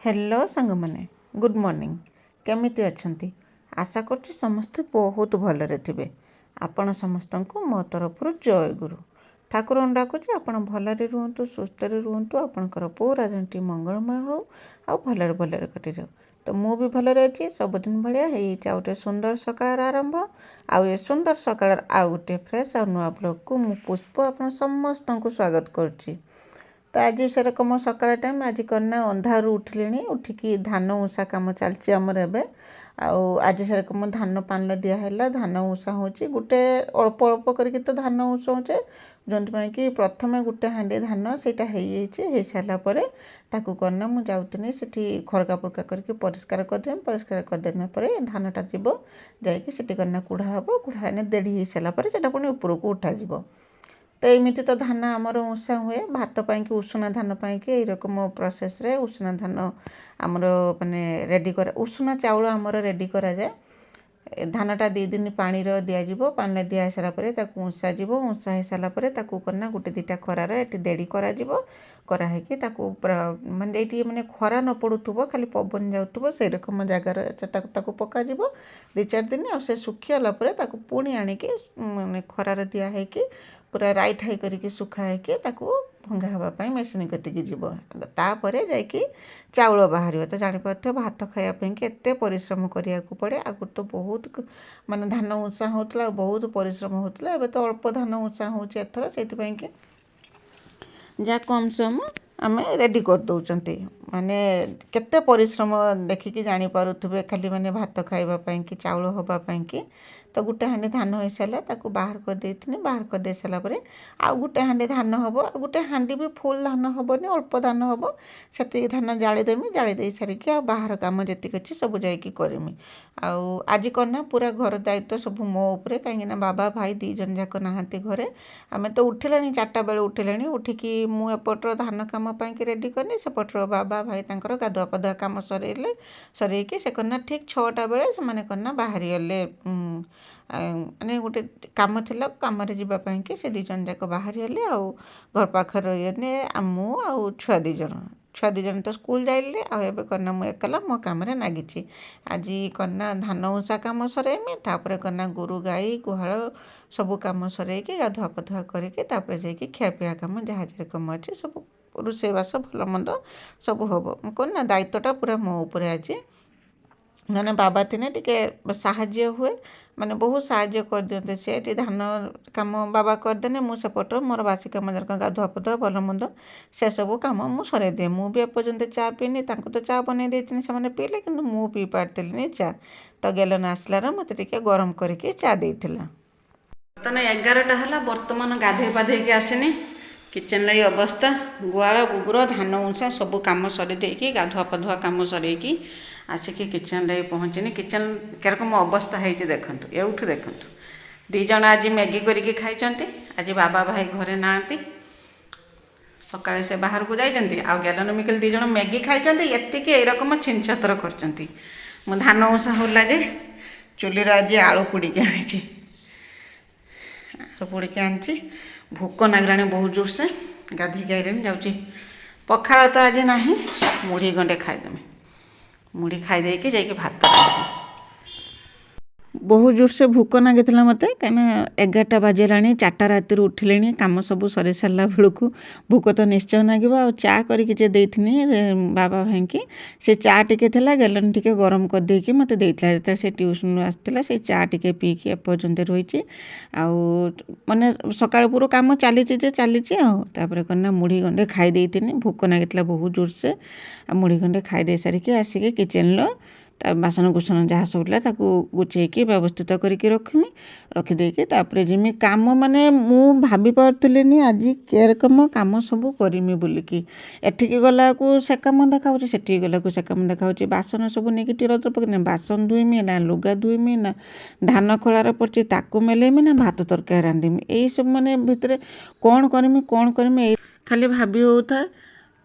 Hello सांग मैंने good morning केमिति अछंती आशा करछि समस्ते बहुत भलरे थिबे। आपण समस्त को मो तरफ जय गुरु ठाकुर डाकुछि आपण भलरे रुहतु सुस्थ रुहतु आपणकर पूरा दिनटी मंगलमय हो आ भलरे भलरे कटि जाऊ। तो मु भी भलरे अछि सबदिन भाया हेई गोटे सुंदर सकाळ आरंभ आउ ए सुंदर सकाळ आउ गोटे फ्रेश आ नुआ ब्लॉग को मु पुष्प आपण समस्त को स्वागत करछि। तो आज सेरकम सकाळ टाइम आज करना अंधारू उठिले उठिकी धान उषा कम चलती आमर एबे आज सेरकम धान पान दिहला धान उषा होची गोटे अल्प अल्प करके तो धान उषाऊचे जो कि प्रथम गोटे हांडी धान सेटा हो सारा ताकू करना मुझे जाऊनी से खरका पुरका करके परिष्कार करदे परिष्कार करदेना धानटा जीव जाकि करना कुढ़ा हम कुढ़ा देढ़ी हो सारापर से पुणी उपरको उठाଯିव। तो एमती तो धान आमर उषा हुए भात पाई उषुना धान पाई रकम प्रोसेस रे उषुना धान आमर माने रेडी कर उषुना चाउल आमर रेडी करा जाए। धानटा 2 दिन पानी दिज्व पानी दिया सारापर उषा उषा हो सारापर करना गोटे 2टा खरार ये देड़ी कराही माने ये माने खरा न पड़ुव खाली पवन जाऊँ से रकम जगार पक 2-4 दिन आ सुखीगला पुणी आणिकी माने खरार दिहे पूरा राइट हाई करके सुखाई भंगा हाँपाई मेसीन कतिकी जीव तापर जाकि चाउल बाहर तो जापर भात खायापी एत परिश्रम करा पड़े। आगुरी तो बहुत माने धान उषा होता बहुत परिश्रम होता है तो अल्प धान उषा होथर से जहाँ कम समय आम रेडी कर दौरान माने केते परिश्रम देखिकी जानीपे खाली माने भात खावाई कि चाउल हाँपाई कि तो गोटे हांडी धान हो सारा बाहर कर देथिनी बाहर कर दे सारापर आउ गोटे हांडी धान हम गोटे हांडी भी फुल धान हेनी अल्प धान हम से धान जालीदेमी जाली सारिकी आ बाहर कम जी अच्छी सब जामी आज करना पूरा घर दायित्व सब मो उपरे कहीं बाबा भाई 2 जन जाक नहांती घरे आम तो उठिले 4टा बेले उठिले उठिकी मुझे धान कम पाई रेडी करनी सेपटर बाबा भाई तांकर गाधुआ पाधुआ कम सरईकी से करना ठीक 6टा बेले से करना बाहरी गले माने गोटे कम थिला कम जावाई कि से 2 जन जाक बाहरी गले आउ घर पाखर ये मु आउ छुआ 2 जन तो स्कूल जाइले आबे करना मु एकला मो काम नागिछि। आज करना धान उषा कम सरईमी तापर करना गोरु गाई गुहाल सब कम सरईकी गाधुआ पाधुआ करके जाकि खियापिया कम जहाँ जेरकम अच्छे सब रोषेईबास भल मंद सब हम करना दायित्वटा पूरा मो उपरे आज मैंने बाबा थिने टिके साहाଯ୍य हुए माने बहुत साहाଯ୍य कर दियंते से धान कम बाबा करदेने मु सेपटर मोर बासी कम जरक गाधुआ पाधुआ भल मंद से सब कम मु सरे दिए मु भी एपर्यंत चा पीनी तो चा बन देती से पीले कि मु पी पार्थिनी चा तो गेलन आसलार मत टिके गरम करके चा देइथिला। बर्तमान 11टा है बर्तमान गाधे पाधे आसनी किचन लगी अवस्था गुआल गुगुर धान उषा सब कम सरी देकी गाधुआ पाधुआ कम सरईकी आसिकी किचन लगी पहुँचनी किचन केरकम अवस्था है देखु एठू देखु 2 जन आज मैगी करके खाई आज बाबा भाई घरे ना सकाଳେ से बाहर को जाइए आ गैलन मिकल 2 जन मैगी खाई एतिक एरकम छिनछतर कर धान उषा होला जे चुलीर आज आलू पोड़िकी आनी आलू पोड़िकी आनी भोक नागलानी बहुत जोर से गाधे आइले जाऊँगी पखाड़ तो आज ना मुढ़ी गंडे खाईदेमी मुढ़ी खाई जा भात बहुत जोर से भोक नागी मत कहीं 11टा बाजिला 4टा राति उठिले कम सब सरी सारा बेलू भोक तो निश्चय नागिब आ चा करके बाबा भाई की से चा टिके गैलन टिके गरम कर देकी मत देता से ट्यूशन आसला से चा टिके पीकी एपर्यंत रही माने सकाळ पूरा कम चली करना मुढ़ी गंडे खाई भोक नागी बहुत जोर से मुढ़ी गंडे खाई सारिकी आसिके किचन बासन कुसन जहाँ सब गुचेकी व्यवस्थित करके रखमी रखिदेकी जिमी कम माने मु भाभी पार्थनी आज केरकम कम सब करमी बोलिकी एठिकी गला से कम देखा से गला से कम देखा बासन सब नहीं टीर पकड़ बासन धुईमी ना लुगा धुईमी ना धान खोलार पड़े ताकू मेलेमी ना भात तरकारी रांधीमी यही सब माने भितर कौन करमी खाली भाभी होता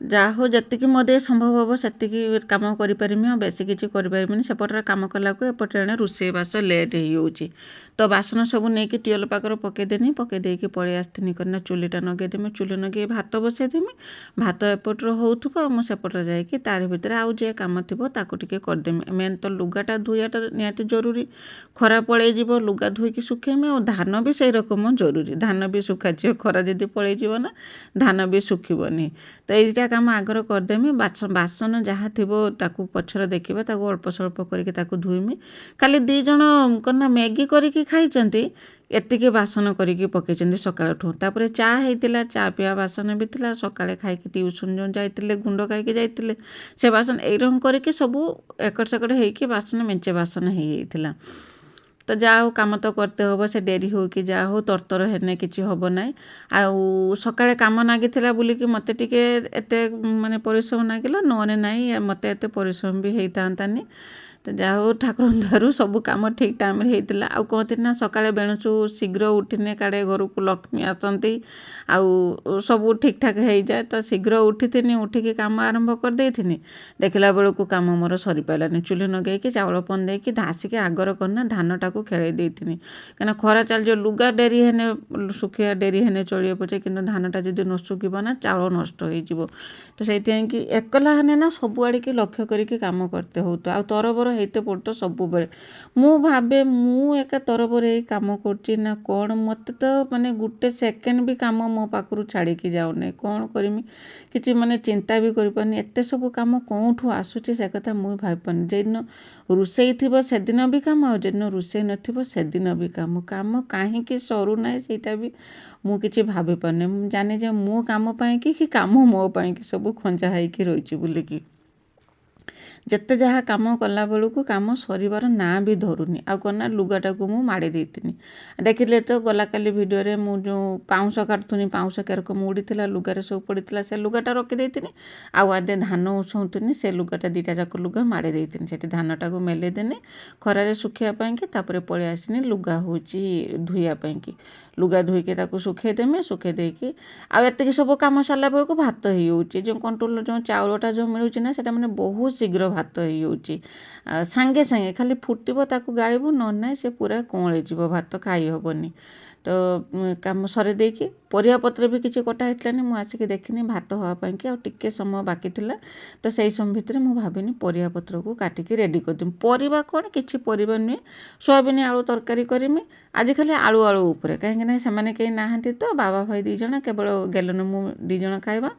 ଯାହା ହଉ ଯେତିକି ମୋ ଦେଇ ସମ୍ଭବ ହେବ ସେତିକି କାମ କରିପାରିମି, ଆଉ ବେଶୀ କିଛି କରିପାରିବିନି। ସେପଟରେ କାମ କଲାକୁ ଏପଟେ ଏଣେ ରୋଷେଇବାସ ଲେଟ୍ ହେଇଯାଉଛି। ତ ବାସନ ସବୁ ନେଇକି ଟିଅଲ ପାଖରେ ପକେଇଦେନି, ପକେଇ ଦେଇକି ପଳେଇ ଆସିଥିନି କରିନା ଚୁଲିଟା ନଗେଇଦେମି। ଚୁଲି ନଗେଇ ଭାତ ବସେଇଦେମି, ଭାତ ଏପଟରେ ହେଉଥିବ, ମୁଁ ସେପଟରେ ଯାଇକି ତାରି ଭିତରେ ଆଉ ଯେ କାମ ଥିବ ତାକୁ ଟିକେ କରିଦେମି। ମେନ୍ ତ ଲୁଗାଟା ଧୋଇବାଟା ନିହାତି ଜରୁରୀ, ଖରା ପଳେଇଯିବ, ଲୁଗା ଧୋଇକି ଶୁଖେଇମି। ଆଉ ଧାନ ବି ସେଇ ରକମ ଜରୁରୀ, ଧାନ ବି ଶୁଖାଯିବ, ଖରା ଯଦି ପଳେଇଯିବ ନା ଧାନ ବି ଶୁଖିବନି। ତ ଏଇଟା କାମ ଆଗର କରିଦେମି। ବାସନ ଯାହା ଥିବ ତାକୁ ପଛରେ ଦେଖିବା, ତାକୁ ଅଳ୍ପ ସ୍ୱଳ୍ପ କରିକି ତାକୁ ଧୋଇମି। ଖାଲି 2 ଜଣ କନା ମ୍ୟାଗି କରିକି ଖାଇଛନ୍ତି, ଏତିକି ବାସନ କରିକି ପକେଇଛନ୍ତି ସକାଳଠୁ। ତାପରେ ଚା ହେଇଥିଲା, ଚା ପିଇବା ବାସନ ବି ଥିଲା। ସକାଳେ ଖାଇକି ଟିଉସନ୍ ଯେଉଁ ଯାଇଥିଲେ, ଗୁଣ୍ଡ ଖାଇକି ଯାଇଥିଲେ, ସେ ବାସନ ଏଇରକମ କରିକି ସବୁ ଏକଡ଼ ସେକଡ଼ ହେଇକି ବାସନ ମେଞ୍ଚେ ବାସନ ହେଇଯାଇଥିଲା। ତ ଯାହା ହଉ କାମ ତ କରତେ ହେବ, ସେ ଡେରି ହଉ କି ଯାହା ହଉ ତରତର ହେନେ କିଛି ହେବ ନାହିଁ। ଆଉ ସକାଳେ କାମ ନାଗିଥିଲା ବୋଲିକି ମୋତେ ଟିକେ ଏତେ ମାନେ ପରିଶ୍ରମ ନାଗିଲା, ନହେଲେ ନାହିଁ ମୋତେ ଏତେ ପରିଶ୍ରମ ବି ହେଇଥାନ୍ତାନି। ତ ଯାହା ହଉ ଠାକୁରଙ୍କ ଦୟାରୁ ସବୁ କାମ ଠିକ୍ ଟାଇମ୍ରେ ହେଇଥିଲା। ଆଉ କହନ୍ତି ନା ସକାଳେ ବେଣୁଛୁ ଶୀଘ୍ର ଉଠିନେ କାଳେ ଘରକୁ ଲକ୍ଷ୍ମୀ ଆସନ୍ତି, ଆଉ ସବୁ ଠିକ୍ଠାକ୍ ହେଇଯାଏ। ତ ଶୀଘ୍ର ଉଠିଥିନି, ଉଠିକି କାମ ଆରମ୍ଭ କରିଦେଇଥିନି। ଦେଖିଲା ବେଳକୁ କାମ ମୋର ସରିପାରିଲାନି। ଚୁଲି ନଗେଇକି ଚାଉଳ ପନ୍ ଦେଇକି ଆସିକି ଆଗର କରିନା ଧାନଟାକୁ ଖେଳେଇ ଦେଇଥିନି। କାହିଁକିନା ଖରା ଚାଲିଯିବ, ଲୁଗା ଡେରି ହେନେ ଶୁଖିବା ଡେରି ହେନେ ଚଳିବ ପଛେ, କିନ୍ତୁ ଧାନଟା ଯଦି ନ ଶୁଖିବ ନା ଚାଉଳ ନଷ୍ଟ ହେଇଯିବ। ତ ସେଇଥିପାଇଁ କି ଏକଲା ହେନେ ନା ସବୁଆଡ଼ିକି ଲକ୍ଷ୍ୟ କରିକି କାମ କରତେ ହଉତ, ଆଉ ତରବର ହେଇତେ ପଡ଼ତ ସବୁବେଳେ। ମୁଁ ଭାବେ ମୁଁ ଏକା ତରବର ହେଇ କାମ କରୁଛି ନା କ'ଣ, ମୋତେ ତ ମାନେ ଗୋଟେ ସେକେଣ୍ଡ ବି କାମ ମୋ ପାଖରୁ ଛାଡ଼ିକି ଯାଉନାହିଁ। କ'ଣ କରିମି କିଛି ମାନେ ଚିନ୍ତା ବି କରିପାରୁନି। ଏତେ ସବୁ କାମ କେଉଁଠୁ ଆସୁଛି ସେ କଥା ମୁଁ ଭାବିପାରୁନି। ଯେଉଁଦିନ ରୋଷେଇ ଥିବ ସେଦିନ ବି କାମ, ଆଉ ଯେଉଁଦିନ ରୋଷେଇ ନଥିବ ସେଦିନ ବି କାମ। କାମ କାହିଁକି ସରୁନାହିଁ ସେଇଟା ବି ମୁଁ କିଛି ଭାବିପାରୁନି। ମୁଁ ଜାଣେ ଯେ ମୁଁ କାମ ପାଇଁକି କି କାମ ମୋ ପାଇଁକି ସବୁ ଖଞ୍ଜା ହେଇକି ରହିଛି ବୋଲିକି। ଯେତେ ଯାହା କାମ କଲାବେଳକୁ କାମ ସରିବାର ନାଁ ବି ଧରୁନି। ଆଉ କ'ଣ ନା ଲୁଗାଟାକୁ ମୁଁ ମାଡ଼ି ଦେଇଥିନି। ଦେଖିଲେ ତ ଗଲା କାଲି ଭିଡ଼ିଓରେ ମୁଁ ଯେଉଁ ପାଉଁଶ କାଟୁଥିନି, ପାଉଁଶ କେରକମ ଉଡ଼ିଥିଲା, ଲୁଗାରେ ସବୁ ପଡ଼ିଥିଲା, ସେ ଲୁଗାଟା ରଖିଦେଇଥିନି। ଆଉ ଆଜି ଧାନ ଉଷଉଥିନି, ସେ ଲୁଗାଟା 2ଟା ଯାକ ଲୁଗା ମାଡ଼ି ଦେଇଥିନି। ସେଠି ଧାନଟାକୁ ମେଲେଇ ଦେନି ଖରାରେ ଶୁଖିବା ପାଇଁକି, ତାପରେ ପଳେଇ ଆସିନି ଲୁଗା ହେଉଛି ଧୋଇବା ପାଇଁକି। ଲୁଗା ଧୋଇକି ତାକୁ ଶୁଖେଇ ଦେମି, ଶୁଖେଇ ଦେଇକି ଆଉ ଏତିକି ସବୁ କାମ ସାରିଲା ବେଳକୁ ଭାତ ହେଇଯାଉଛି। ଯେଉଁ କଣ୍ଟ୍ରୋଲର ଯେଉଁ ଚାଉଳଟା ଯେଉଁ ମିଳୁଛି ନା, ସେଟା ମାନେ ବହୁତ ଶୀଘ୍ର ଭାତ ହେଇଯାଉଛି। ସାଙ୍ଗେ ସାଙ୍ଗେ ଖାଲି ଫୁଟିବ, ତାକୁ ଗାଳିବ, ନହେଲେ ନାହିଁ ସେ ପୁରା କଅଁଳିଯିବ, ଭାତ ଖାଇ ହେବନି। ତ କାମ ସରେଇ ଦେଇକି ପରିବାପତ୍ର ବି କିଛି କଟା ହେଇଥିଲାନି। ମୁଁ ଆସିକି ଦେଖିନି ଭାତ ହେବା ପାଇଁକି ଆଉ ଟିକେ ସମୟ ବାକି ଥିଲା। ତ ସେଇ ସମୟ ଭିତରେ ମୁଁ ଭାବିନି ପରିବାପତ୍ରକୁ କାଟିକି ରେଡ଼ି କରିଦେବି। ପରିବା କ'ଣ କିଛି ପରିବା ନୁହେଁ, ସୋୟାବିନ୍ ଆଳୁ ତରକାରୀ କରିମି। ଆଜି ଖାଲି ଆଳୁ ଆଳୁ ଉପରେ, କାହିଁକିନା ସେମାନେ କେହି ନାହାନ୍ତି ତ, ବାବା ଭାଇ 2 ଜଣ, କେବଳ ଗେଲନ ମୁଁ 2 ଜଣ ଖାଇବା।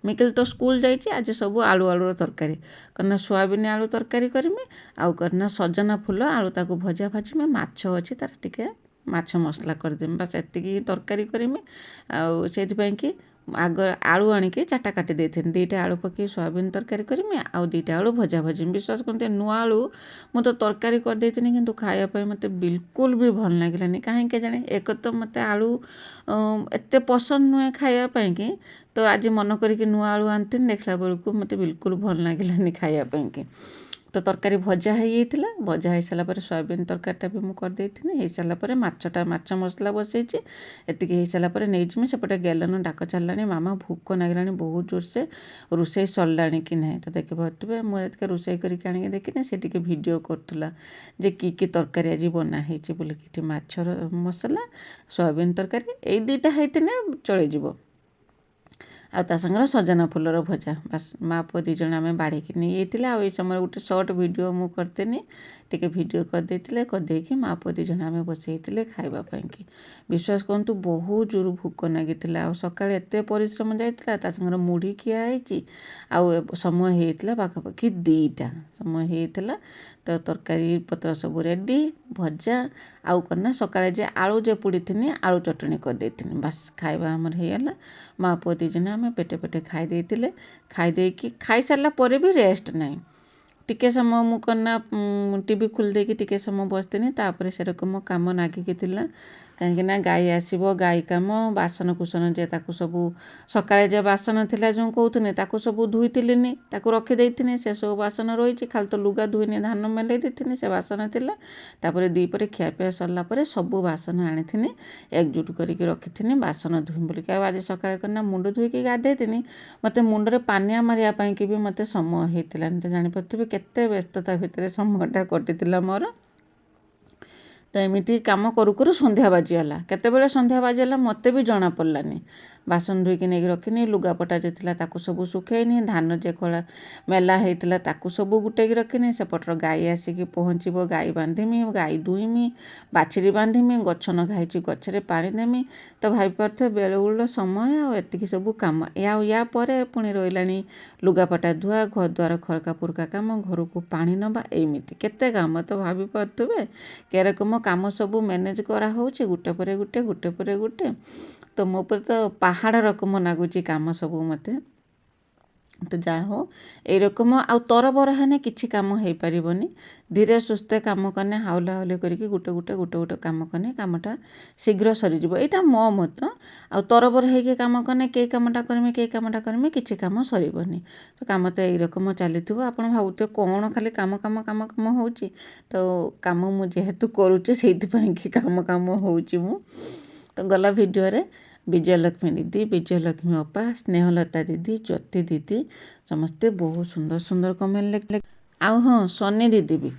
ମିକିଲ ତ ସ୍କୁଲ ଯାଇଛି। ଆଜି ସବୁ ଆଳୁ ଆଳୁର ତରକାରୀ କରିନା, ସୋୟାବିନ୍ ଆଳୁ ତରକାରୀ କରିମି। ଆଉ କରିନା ସଜନା ଫୁଲ ଆଳୁ ତାକୁ ଭଜା ଭାଜିମି। ମାଛ ଅଛି, ତାର ଟିକେ ମାଛ ମସଲା କରିଦେମି, ବାସ୍ ଏତିକି ତରକାରୀ କରିମି। ଆଉ ସେଇଥିପାଇଁ କି ଆଗ ଆଳୁ ଆଣିକି 4ଟା କାଟି ଦେଇଥିନି। 2ଟା ଆଳୁ ପକେଇ ସୋୟାବିନ୍ ତରକାରୀ କରିମି, ଆଉ 2ଟା ଆଳୁ ଭଜା ଭାଜିମି। ବିଶ୍ୱାସ କରନ୍ତୁ ନୂଆ ଆଳୁ ମୁଁ ତ ତରକାରୀ କରିଦେଇଥିନି, କିନ୍ତୁ ଖାଇବା ପାଇଁ ମୋତେ ବିଲକୁଲ ବି ଭଲ ଲାଗିଲାନି। କାହିଁକି କେଜାଣି, ଏକ ତ ମୋତେ ଆଳୁ ଏତେ ପସନ୍ଦ ନୁହେଁ ଖାଇବା ପାଇଁକି। ତ ଆଜି ମନ କରିକି ନୂଆ ଆଳୁ ଆଣିଥିନି, ଦେଖିଲା ବେଳକୁ ମୋତେ ବିଲକୁଲ ଭଲ ଲାଗିଲାନି ଖାଇବା ପାଇଁକି। ତ ତରକାରୀ ଭଜା ହେଇଯାଇଥିଲା। ଭଜା ହେଇସାରିଲା ପରେ ସୋୟାବିନ୍ ତରକାରୀଟା ବି ମୁଁ କରିଦେଇଥିଲି। ହେଇସାରିଲା ପରେ ମାଛ ମସଲା ବସେଇଛି। ଏତିକି ହେଇସାରିଲା ପରେ ନେଇଯିମି। ସେପଟେ ଗେଲନ ଡାକ ଛାଡ଼ିଲାଣି, ମାମା ଭୋକ ଲାଗିଲାଣି ବହୁତ ଜୋରସେ, ରୋଷେଇ ସରିଲାଣି କି ନାହିଁ। ତ ଦେଖିପାରୁଥିବେ ମୁଁ ଏତିକି ରୋଷେଇ କରିକି ଆଣିକି ଦେଖିନି, ସେ ଟିକେ ଭିଡ଼ିଓ କରୁଥିଲା ଯେ କି ତରକାରୀ ଆଜି ବନା ହେଇଛି ବୋଲିକି। ଏଠି ମାଛର ମସଲା, ସୋୟାବିନ୍ ତରକାରୀ, ଏଇ 2ଟା ହେଇଥିଲେ ଚଳିଯିବ। ଆଉ ତା ସାଙ୍ଗରେ ସଜନା ଫୁଲର ଭଜା। ବାସ୍ ମା ପୁଅ 2 ଜଣ ଆମେ ବାଢ଼ିକି ନେଇଯାଇଥିଲେ। ଆଉ ଏଇ ସମୟରେ ଗୋଟେ ସର୍ଟ ଭିଡ଼ିଓ ମୁଁ କରିଥିନି, ଟିକେ ଭିଡ଼ିଓ କରିଦେଇଥିଲେ, କରିଦେଇକି ମା ପୁଅ 2 ଜଣ ଆମେ ବସେଇଥିଲେ ଖାଇବା ପାଇଁକି। ବିଶ୍ୱାସ କରନ୍ତୁ ବହୁତ ଜୋର ଭୋକ ଲାଗିଥିଲା। ଆଉ ସକାଳେ ଏତେ ପରିଶ୍ରମ ଯାଇଥିଲା, ତା ସାଙ୍ଗରେ ମୁଢ଼ି ଖିଆ ହେଇଛି। ଆଉ ସମୟ ହେଇଥିଲା ପାଖାପାଖି 2ଟା ସମୟ ହେଇଥିଲା। ତ ତରକାରୀ ପତ୍ର ସବୁ ରେଡ଼ି, ଭଜା ଆଉ କରିନା ସକାଳେ ଯେ ଆଳୁ ଯେ ପୋଡ଼ିଥିନି, ଆଳୁ ଚଟଣି କରିଦେଇଥିନି। ବାସ୍ ଖାଇବା ଆମର ହେଇଗଲା। ମା ପୁଅ 2 ଜଣ ଆମେ ପେଟେ ପେଟେ ଖାଇ ଦେଇଥିଲେ। ଖାଇ ଦେଇକି ଖାଇସାରିଲା ପରେ ବି ରେଷ୍ଟ ନାହିଁ। ଟିକେ ସମୟ ମୁଁ କରିନା ଟିଭି ଖୋଲି ଦେଇକି ଟିକେ ସମୟ ବସିଥିନି। ତାପରେ ସେରକମ କାମ ନାଗିକି ଥିଲା। କାହିଁକିନା ଗାଈ ଆସିବ, ଗାଈ କାମ, ବାସନକୁସନ ଯେ ତାକୁ ସବୁ ସକାଳେ ଯେ ବାସନ ଥିଲା ଯେଉଁ କହୁଥିଲି ତାକୁ ସବୁ ଧୋଇଥିଲିନି, ତାକୁ ରଖିଦେଇଥିନି, ସେସବୁ ବାସନ ରହିଛି। ଖାଲି ତ ଲୁଗା ଧୋଇନି, ଧାନ ମେଲେଇ ଦେଇଥିନି, ସେ ବାସନ ଥିଲା। ତାପରେ ଦ୍ୱିପହରେ ଖିଆପିଆ ସରିଲା ପରେ ସବୁ ବାସନ ଆଣିଥିନି, ଏକଜୁଟ କରିକି ରଖିଥିନି ବାସନ ଧୋଇମି ବୋଲିକି। ଆଉ ଆଜି ସକାଳେ କନା ମୁଣ୍ଡ ଧୋଇକି ଗାଧେଇଥିନି, ମୋତେ ମୁଣ୍ଡରେ ପାନିଆ ମାରିବା ପାଇଁକି ବି ମୋତେ ସମୟ ହେଇଥିଲାନି। ତ ଜାଣିପାରୁଥିବେ କେତେ ବ୍ୟସ୍ତତା ଭିତରେ ସମୟଟା କଟିଥିଲା ମୋର। ତ ଏମିତି କାମ କରୁ କରୁ ସନ୍ଧ୍ୟା ବାଜିଗଲା। କେତେବେଳେ ସନ୍ଧ୍ୟା ବାଜିଗଲା ମୋତେ ବି ଜଣା ପଡ଼ିଲାନି। ବାସନ ଧୋଇକି ନେଇକି ରଖିନି, ଲୁଗାପଟା ଯେ ଥିଲା ତାକୁ ସବୁ ଶୁଖେଇନି, ଧାନ ଯେ ଖୋଳା ମେଲା ହେଇଥିଲା ତାକୁ ସବୁ ଗୁଟେଇକି ରଖିନି। ସେପଟର ଗାଈ ଆସିକି ପହଞ୍ଚିବ, ଗାଈ ବାନ୍ଧିମି, ଗାଈ ଦୁଇଁମି, ବାଛୁରୀ ବାନ୍ଧିମି, ଗଛ ନଗାଇଛି ଗଛରେ ପାଣି ଦେମି। ତ ଭାବିପାରୁଥିବେ ବେଳେବେଳେ ସମୟ ଆଉ ଏତିକି ସବୁ କାମ। ୟା ପରେ ପୁଣି ରହିଲାଣି ଲୁଗାପଟା ଧୁଆ, ଘର ଦ୍ୱାର ଖରକା ପୁରକା କାମ, ଘରକୁ ପାଣି ନେବା, ଏମିତି କେତେ କାମ। ତ ଭାବିପାରୁଥିବେ କେରକମ କାମ ସବୁ ମ୍ୟାନେଜ୍ କରାହେଉଛି ଗୋଟେ ପରେ ଗୋଟେ। ତ ମୋ ଉପରେ ତ ପାହାଡ଼ ରକମ ଲାଗୁଛି କାମ ସବୁ ମୋତେ। ତ ଯାହା ହଉ ଏଇରକମ ଆଉ ତରବର ହେଲେ କିଛି କାମ ହେଇପାରିବନି। ଧୀରେ ସୁସ୍ଥେ କାମ କଲେ, ହାଉଲା ହାଉଲି କରିକି ଗୋଟେ କାମ କଲେ କାମଟା ଶୀଘ୍ର ସରିଯିବ। ଏଇଟା ମୋ ମତ। ଆଉ ତରବର ହେଇକି କାମ କଲେ କେଇ କାମଟା କରିମି କିଛି କାମ ସରିବନି। ତ କାମ ତ ଏଇରକମ ଚାଲିଥିବ। ଆପଣ ଭାବୁଥିବେ କ'ଣ ଖାଲି କାମ ହେଉଛି। ତ କାମ ମୁଁ ଯେହେତୁ କରୁଛି ସେଇଥିପାଇଁକି କାମ ହେଉଛି ମୁଁ। ତ ଗଲା ଭିଡ଼ିଓରେ ବିଜୟଲକ୍ଷ୍ମୀ ଦିଦି, ବିଜୟଲକ୍ଷ୍ମୀ ଅପା, ସ୍ନେହଲତା ଦିଦି, ଜ୍ୟୋତି ଦିଦି ସମସ୍ତେ ବହୁତ ସୁନ୍ଦର କମେଣ୍ଟ ଲେଖିଲେ। ଆଉ ହଁ, ସୋନି ଦିଦି ବି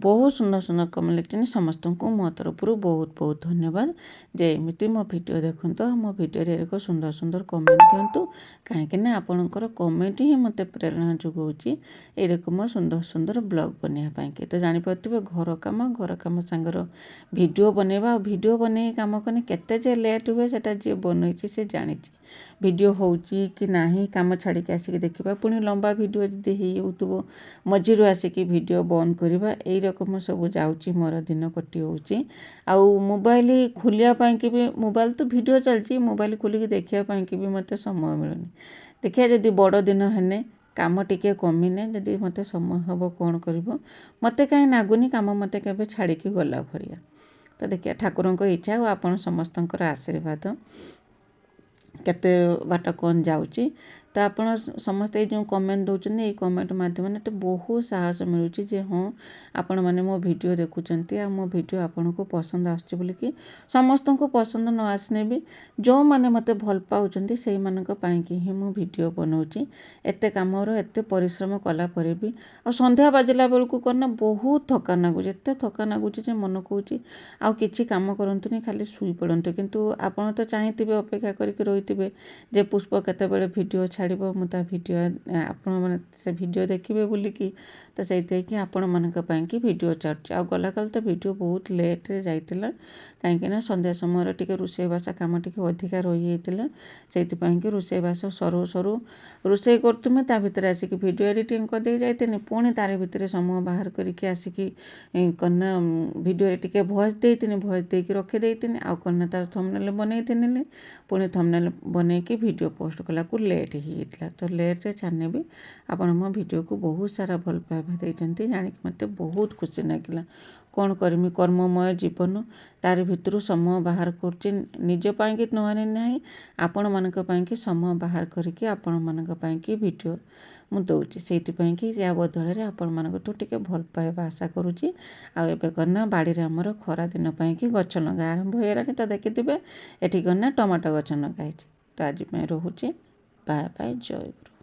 ବହୁତ ସୁନ୍ଦର କମେଣ୍ଟ ଲେଖିଛନ୍ତି। ସମସ୍ତଙ୍କୁ ମୋ ତରଫରୁ ବହୁତ ଧନ୍ୟବାଦ ଯେ ଏମିତି ମୋ ଭିଡ଼ିଓ ଦେଖନ୍ତୁ, ଆଉ ମୋ ଭିଡ଼ିଓରେ ଏକ ସୁନ୍ଦର କମେଣ୍ଟ ଦିଅନ୍ତୁ। କାହିଁକିନା ଆପଣଙ୍କର କମେଣ୍ଟ ହିଁ ମୋତେ ପ୍ରେରଣା ଯୋଗାଉଛି ଏରକମ ସୁନ୍ଦର ବ୍ଲଗ୍ ବନେଇବା ପାଇଁକି। ତ ଜାଣିପାରୁଥିବେ ଘର କାମ ସାଙ୍ଗର ଭିଡ଼ିଓ ବନେଇବା, ଆଉ ଭିଡ଼ିଓ ବନେଇ କାମ କଲେ କେତେ ଯେ ଲେଟ୍ ହୁଏ ସେଟା ଯିଏ ବନେଇଛି ସେ ଜାଣିଛି। ଭିଡ଼ିଓ ହେଉଛି କି ନାହିଁ, କାମ ଛାଡ଼ିକି ଆସିକି ଦେଖିବା, ପୁଣି ଲମ୍ବା ଭିଡ଼ିଓ ଯଦି ହେଇଯାଉଥିବ ମଝିରୁ ଆସିକି ଭିଡ଼ିଓ ବନ୍ଦ କରିବା, ଏଇ ରକମ ସବୁ ଯାଉଛି ମୋର ଦିନ କଟି ହେଉଛି। ଆଉ ମୋବାଇଲ ଖୋଲିବା ପାଇଁକି ବି, ମୋବାଇଲ ତ ଭିଡ଼ିଓ ଚାଲିଛି, ମୋବାଇଲ ଖୋଲିକି ଦେଖିବା ପାଇଁକି ବି ମୋତେ ସମୟ ମିଳୁନି। ଦେଖିବା ଯଦି ବଡ଼ ଦିନ ହେଲେ, କାମ ଟିକେ କମିନେ ଯଦି ମୋତେ ସମୟ ହେବ କ'ଣ କରିବ। ମୋତେ କାହିଁ ଲାଗୁନି କାମ ମୋତେ କେବେ ଛାଡ଼ିକି ଗଲା ଭଳିଆ। ତ ଦେଖିବା ଠାକୁରଙ୍କ ଇଚ୍ଛା ଆଉ ଆପଣ ସମସ୍ତଙ୍କର ଆଶୀର୍ବାଦ କେତେ ବାଟ କ'ଣ ଯାଉଛି। ତ ଆପଣ ସମସ୍ତେ ଏଇ ଯେଉଁ କମେଣ୍ଟ ଦେଉଛନ୍ତି, ଏଇ କମେଣ୍ଟ ମାଧ୍ୟମରେ ମୋତେ ବହୁତ ସାହସ ମିଳୁଛି ଯେ ହଁ ଆପଣମାନେ ମୋ ଭିଡ଼ିଓ ଦେଖୁଛନ୍ତି, ଆଉ ମୋ ଭିଡ଼ିଓ ଆପଣଙ୍କୁ ପସନ୍ଦ ଆସୁଛି ବୋଲିକି। ସମସ୍ତଙ୍କୁ ପସନ୍ଦ ନ ଆସିଲେ ବି ଯେଉଁମାନେ ମୋତେ ଭଲ ପାଉଛନ୍ତି ସେଇମାନଙ୍କ ପାଇଁକି ହିଁ ମୁଁ ଭିଡ଼ିଓ ବନାଉଛି। ଏତେ କାମର ଏତେ ପରିଶ୍ରମ କଲା ପରେ ବି। ଆଉ ସନ୍ଧ୍ୟା ବାଜିଲା ବେଳକୁ କ'ଣ ନା ବହୁତ ଥକା ଲାଗୁଛି, ଏତେ ଥକା ଲାଗୁଛି ଯେ ମନ କହୁଛି ଆଉ କିଛି କାମ କରନ୍ତୁନି, ଖାଲି ଶୋଇପଡ଼ନ୍ତୁ। କିନ୍ତୁ ଆପଣ ତ ଚାହିଁଥିବେ, ଅପେକ୍ଷା କରିକି ରହିଥିବେ ଯେ ପୁଷ୍ପ କେତେବେଳେ ଭିଡ଼ିଓ ଛାଡ଼ିବ, ମୁଁ ତା ଭିଡ଼ିଓ ଆପଣମାନେ ସେ ଭିଡ଼ିଓ ଦେଖିବେ ବୋଲିକି। ତ ସେଇଥିପାଇଁ ଆପଣମାନଙ୍କ ପାଇଁକି ଭିଡ଼ିଓ ଛାଡ଼ୁଛି। ଆଉ ଗଲାକାଲି ତ ଭିଡ଼ିଓ ବହୁତ ଲେଟ୍ରେ ଯାଇଥିଲା, କାହିଁକିନା ସନ୍ଧ୍ୟା ସମୟରେ ଟିକେ ରୋଷେଇବାସ କାମ ଟିକେ ଅଧିକା ରହିଯାଇଥିଲା। ସେଇଥିପାଇଁକି ରୋଷେଇବାସ ସରୁ ରୋଷେଇ କରୁଥିମି, ତା ଭିତରେ ଆସିକି ଭିଡ଼ିଓ ଏଡ଼ିଟିଂ କରିଦେଇ ଯାଇଥିଲି। ପୁଣି ତାରି ଭିତରେ ସମୟ ବାହାର କରିକି ଆସିକି କନା ଭିଡ଼ିଓରେ ଟିକେ ଭଏସ୍ ଦେଇକି ରଖିଦେଇଥିଲି। ଆଉ କନା ତାର ଥମ୍ବନେଲ୍ ବନେଇଥିଲି, ପୁଣି ଥମ୍ବନେଲ୍ ବନେଇକି ଭିଡ଼ିଓ ପୋଷ୍ଟ କଲାକୁ ଲେଟ୍ ହେଇଯାଇଥିଲା। ତ ଲେଟ୍ରେ ଛାଡ଼ିଲେ ବି ଆପଣ ମୋ ଭିଡ଼ିଓକୁ ବହୁତ ସାରା ଭଲ ପାଇବା ଦେଇଛନ୍ତି, ଜାଣିକି ମୋତେ ବହୁତ ଖୁସି ଲାଗିଲା। କ'ଣ କରିମି, କର୍ମମୟ ଜୀବନ, ତାରି ଭିତରୁ ସମୟ ବାହାର କରୁଛି ନିଜ ପାଇଁକି ନହେଲେ ନାହିଁ, ଆପଣମାନଙ୍କ ପାଇଁକି ସମୟ ବାହାର କରିକି ଆପଣମାନଙ୍କ ପାଇଁକି ଭିଡ଼ିଓ ମୁଁ ଦେଉଛି। ସେଇଥିପାଇଁକି ୟା ବଦଳରେ ଆପଣମାନଙ୍କଠୁ ଟିକେ ଭଲ ପାଇବା ଆଶା କରୁଛି। ଆଉ ଏବେ କନା ବାଡ଼ିରେ ଆମର ଖରା ଦିନ ପାଇଁକି ଗଛ ଲଗା ଆରମ୍ଭ ହେଇଗଲାଣି। ତ ଦେଖିଥିବେ ଏଠି କନା ଟମାଟୋ ଗଛ ଲଗା ହେଇଛି। ତ ଆଜି ପାଇଁ ରହୁଛି, ବାଏ ଜୟ ଗୁରୁ।